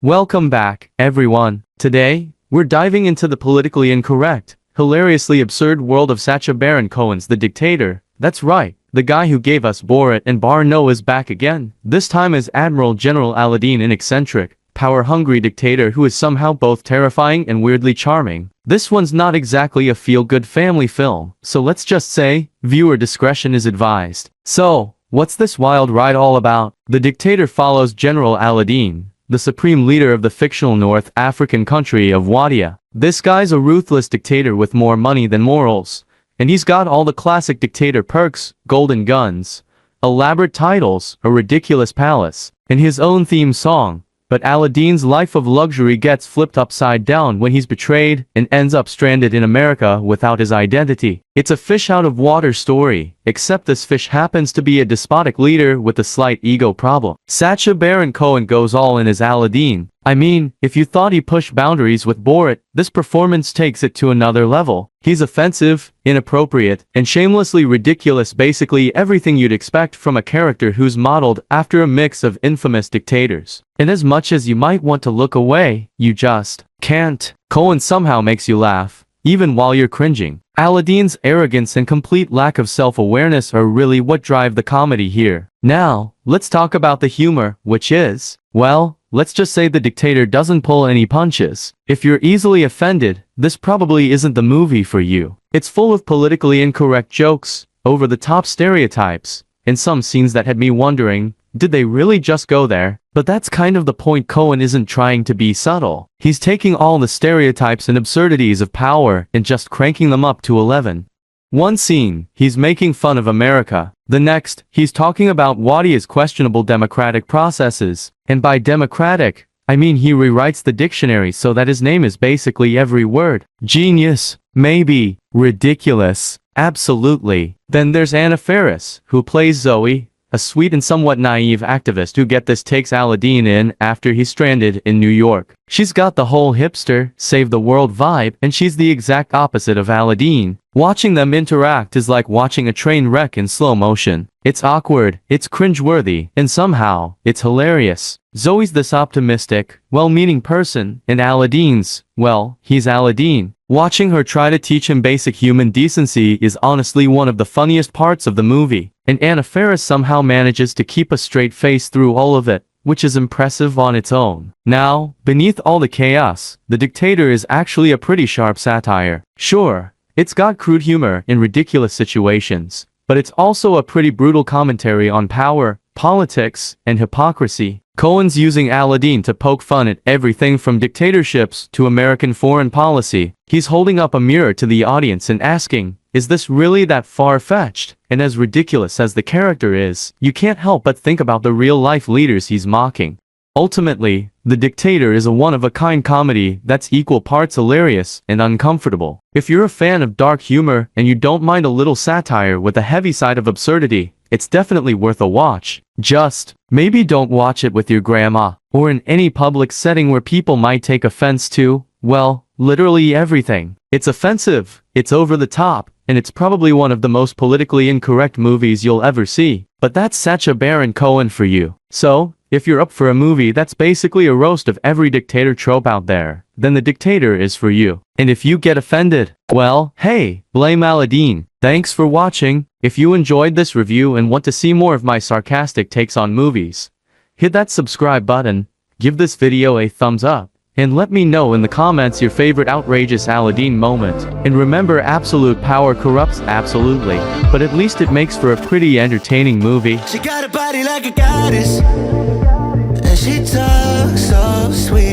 Welcome back, everyone. Today, we're diving into the politically incorrect, hilariously absurd world of Sacha Baron Cohen's The Dictator. That's right, the guy who gave us Borat and Bar Noah is back again, this time as Admiral General Aladeen, an eccentric, power-hungry dictator who is somehow both terrifying and weirdly charming. This one's not exactly a feel-good family film, so let's just say, viewer discretion is advised. So, what's this wild ride all about? The Dictator follows General Aladeen, the supreme leader of the fictional North African country of Wadia. This guy's a ruthless dictator with more money than morals. And he's got all the classic dictator perks, golden guns, elaborate titles, a ridiculous palace, and his own theme song. But Aladeen's life of luxury gets flipped upside down when he's betrayed and ends up stranded in America without his identity. It's a fish out of water story, except this fish happens to be a despotic leader with a slight ego problem. Sacha Baron Cohen goes all in as Aladeen. I mean, if you thought he pushed boundaries with Borat, this performance takes it to another level. He's offensive, inappropriate, and shamelessly ridiculous, basically everything you'd expect from a character who's modeled after a mix of infamous dictators. And as much as you might want to look away, you just can't. Cohen somehow makes you laugh, even while you're cringing. Aladeen's arrogance and complete lack of self-awareness are really what drive the comedy here. Now, let's talk about the humor, which is, well, let's just say the dictator doesn't pull any punches. If you're easily offended, this probably isn't the movie for you. It's full of politically incorrect jokes, over-the-top stereotypes, and some scenes that had me wondering, did they really just go there? But that's kind of the point. Cohen isn't trying to be subtle. He's taking all the stereotypes and absurdities of power and just cranking them up to 11. One scene, he's making fun of America. The next, he's talking about Wadia's questionable democratic processes. And by democratic, I mean he rewrites the dictionary so that his name is basically every word. Genius. Maybe. Ridiculous. Absolutely. Then there's Anna Faris, who plays Zoe, a sweet and somewhat naive activist who, get this, takes Aladeen in after he's stranded in New York. She's got the whole hipster, save the world vibe, and she's the exact opposite of Aladeen. Watching them interact is like watching a train wreck in slow motion. It's awkward, it's cringeworthy, and somehow, it's hilarious. Zoe's this optimistic, well-meaning person, and Aladeen's, well, he's Aladeen. Watching her try to teach him basic human decency is honestly one of the funniest parts of the movie. And Anna Faris somehow manages to keep a straight face through all of it, which is impressive on its own. Now, beneath all the chaos, The Dictator is actually a pretty sharp satire. Sure, it's got crude humor in ridiculous situations, but it's also a pretty brutal commentary on power, politics, and hypocrisy. Cohen's using Aladeen to poke fun at everything from dictatorships to American foreign policy. He's holding up a mirror to the audience and asking, is this really that far-fetched? And as ridiculous as the character is, you can't help but think about the real-life leaders he's mocking. Ultimately, The Dictator is a one-of-a-kind comedy that's equal parts hilarious and uncomfortable. If you're a fan of dark humor and you don't mind a little satire with a heavy side of absurdity, it's definitely worth a watch. Just, maybe don't watch it with your grandma, or in any public setting where people might take offense to, well, literally everything. It's offensive, it's over the top, and it's probably one of the most politically incorrect movies you'll ever see. But that's Sacha Baron Cohen for you. So, if you're up for a movie that's basically a roast of every dictator trope out there, then The Dictator is for you. And if you get offended, well, hey, blame Aladeen. Thanks for watching. If you enjoyed this review and want to see more of my sarcastic takes on movies, hit that subscribe button, give this video a thumbs up, and let me know in the comments your favorite outrageous Aladeen moment. And remember, absolute power corrupts absolutely, but at least it makes for a pretty entertaining movie. She got a body like a goddess, and she talks so sweet.